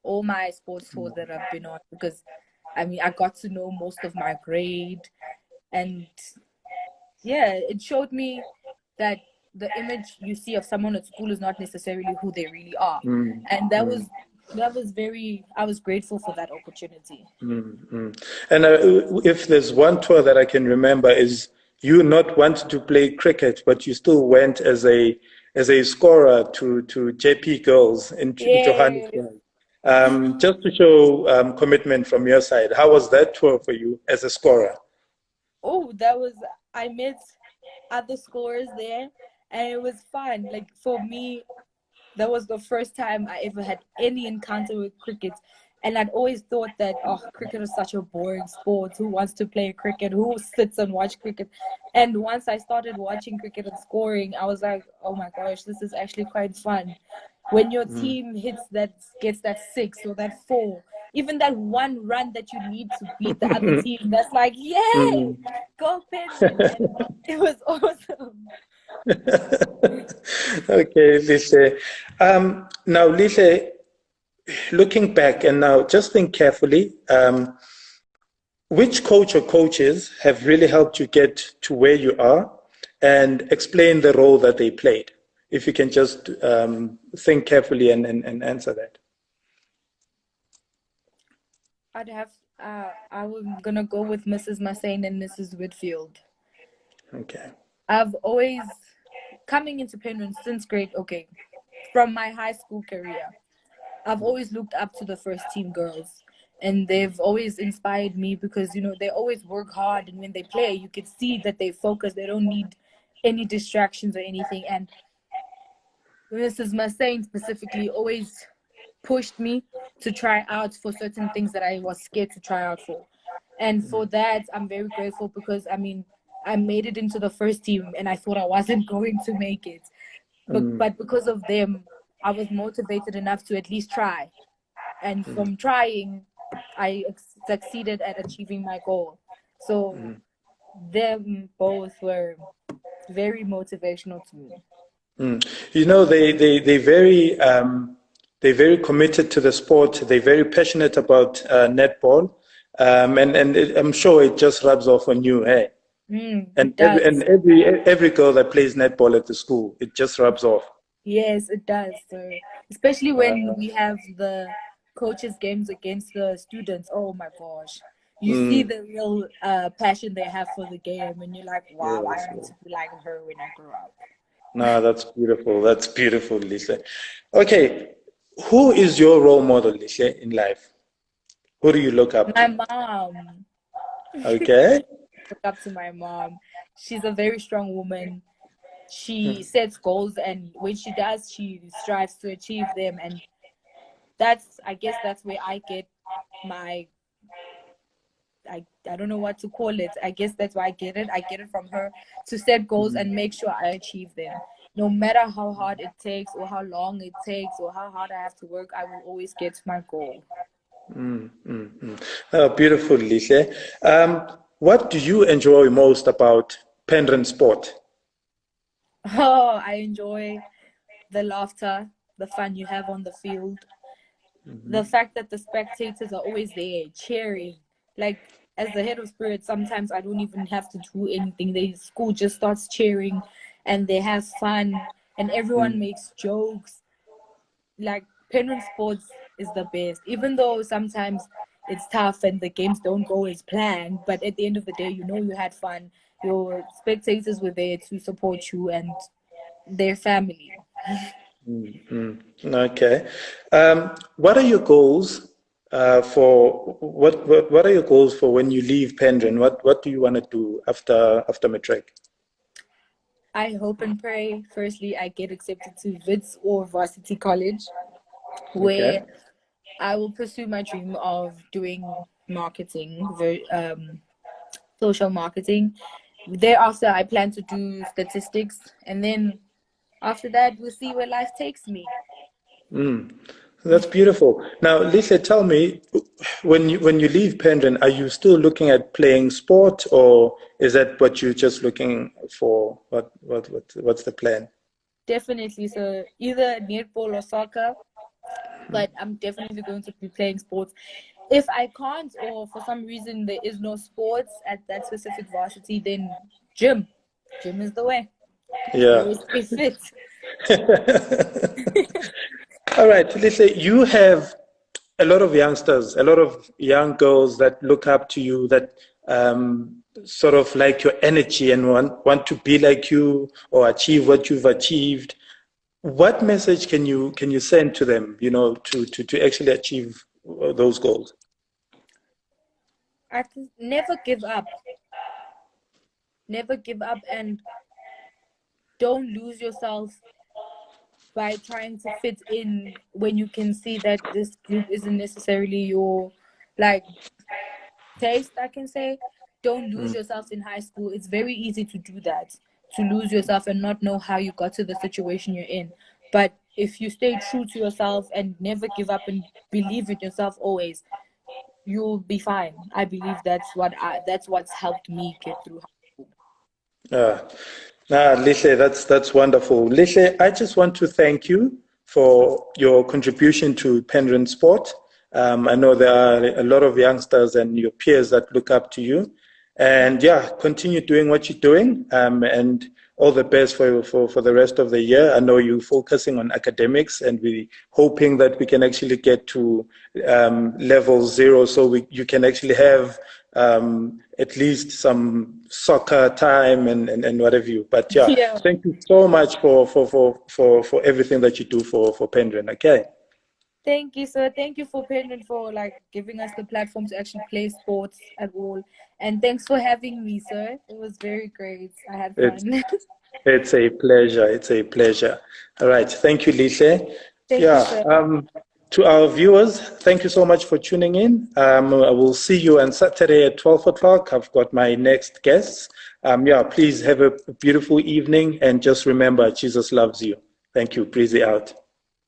all my sports tours that I've been on, because I mean, I got to know most of my grade, and yeah, it showed me that the image you see of someone at school is not necessarily who they really are. And that was very, I was grateful for that opportunity. And if there's one tour that I can remember is you not wanting to play cricket, but you still went as a scorer to JP Girls in Johannesburg. Just to show commitment from your side. How was that tour for you as a scorer? Oh, I met other scorers there, and it was fun. Like, for me, that was the first time I ever had any encounter with cricket. And I'd always thought that, oh, cricket is such a boring sport. Who wants to play cricket? Who sits and watch cricket? And once I started watching cricket and scoring, I was like, oh my gosh, this is actually quite fun. When your team gets that 6 or that 4, even that one run that you need to beat the other team, that's like, yay, go Penryn. It was awesome. Okay, Lihle. Now, Lihle, looking back and now just think carefully, which coach or coaches have really helped you get to where you are, and explain the role that they played? If you can just think carefully and answer that. I'm gonna go with Mrs. Massane and Mrs. Whitfield. Okay. I've always, coming into Penryn since from my high school career, I've always looked up to the first team girls, and they've always inspired me because, you know, they always work hard, and when they play, you can see that they focus. They don't need any distractions or anything. And Mrs. Massane specifically always pushed me to try out for certain things that I was scared to try out for. And for that, I'm very grateful, because, I mean, I made it into the first team and I thought I wasn't going to make it. But because of them, I was motivated enough to at least try. And from trying, I succeeded at achieving my goal. So them both were very motivational to me. You know, they're very committed to the sport. They're very passionate about netball, and I'm sure it just rubs off on you, hey. And every girl that plays netball at the school, it just rubs off. Yes, it does. So, especially when we have the coaches' games against the students. Oh my gosh, you see the real passion they have for the game, and you're like, wow, I want to be like her when I grow up. No, that's beautiful. That's beautiful, Lihle. Okay, who is your role model, Lihle, in life? Who do you look up to? My mom. Okay. Look up to my mom. She's a very strong woman. She sets goals, and when she does, she strives to achieve them. And I guess that's where I get my, I don't know what to call it. I guess that's why I get it. I get it from her, to set goals and make sure I achieve them. No matter how hard it takes, or how long it takes, or how hard I have to work, I will always get to my goal. Oh, beautiful, Lihle. What do you enjoy most about Penryn Sport? Oh, I enjoy the laughter, the fun you have on the field, the fact that the spectators are always there cheering. Like, as the head of spirit, sometimes I don't even have to do anything. The school just starts cheering, and they have fun, and everyone makes jokes. Like, Penryn Sports is the best, even though sometimes it's tough and the games don't go as planned. But at the end of the day, you know you had fun. Your spectators were there to support you and their family. Okay. What are your goals what are your goals for when you leave Penryn? What do you want to do after matric? I hope and pray, firstly, I get accepted to Wits or Varsity College, where I will pursue my dream of doing marketing, social marketing. Thereafter, I plan to do statistics, and then after that, we'll see where life takes me. That's beautiful. Now, Lihle, tell me, when you leave Penryn, are you still looking at playing sport, or is that what you're just looking for? What's the plan? Definitely. So either netball or soccer. but I'm definitely going to be playing sports. If I can't, or for some reason there is no sports at that specific varsity, then gym. Gym is the way. Yeah. Always stay fit. All right, Lihle, you have a lot of youngsters, a lot of young girls that look up to you, that sort of like your energy and want to be like you or achieve what you've achieved. What message can you send to them, to actually achieve those goals? I can never give up. Never give up, and don't lose yourself by trying to fit in when you can see that this group isn't necessarily your like taste, I can say. Don't lose yourself in high school. It's very easy to do that, to lose yourself and not know how you got to the situation you're in. But if you stay true to yourself and never give up and believe in yourself always, you'll be fine. I believe that's what's helped me get through high school. Lihle, that's wonderful. Lihle, I just want to thank you for your contribution to Penryn Sport. I know there are a lot of youngsters and your peers that look up to you. And yeah, continue doing what you're doing, and all the best for the rest of the year. I know you're focusing on academics, and we're hoping that we can actually get to level 0, so you can actually have at least some soccer time and what have you. But yeah, Yeah. thank you so much for everything that you do for Penryn. Okay. Thank you, sir. Thank you for Penryn for giving us the platform to actually play sports at all. And thanks for having me, sir. It was very great. I had It's fun. it's a pleasure. It's a pleasure. All right. Thank you, Lihle. Thank you, Yeah. sir. To our viewers, thank you so much for tuning in. I will see you on Saturday at 12 o'clock. I've got my next guests. Yeah, please have a beautiful evening, and just remember, Jesus loves you. Thank you. Breezy out.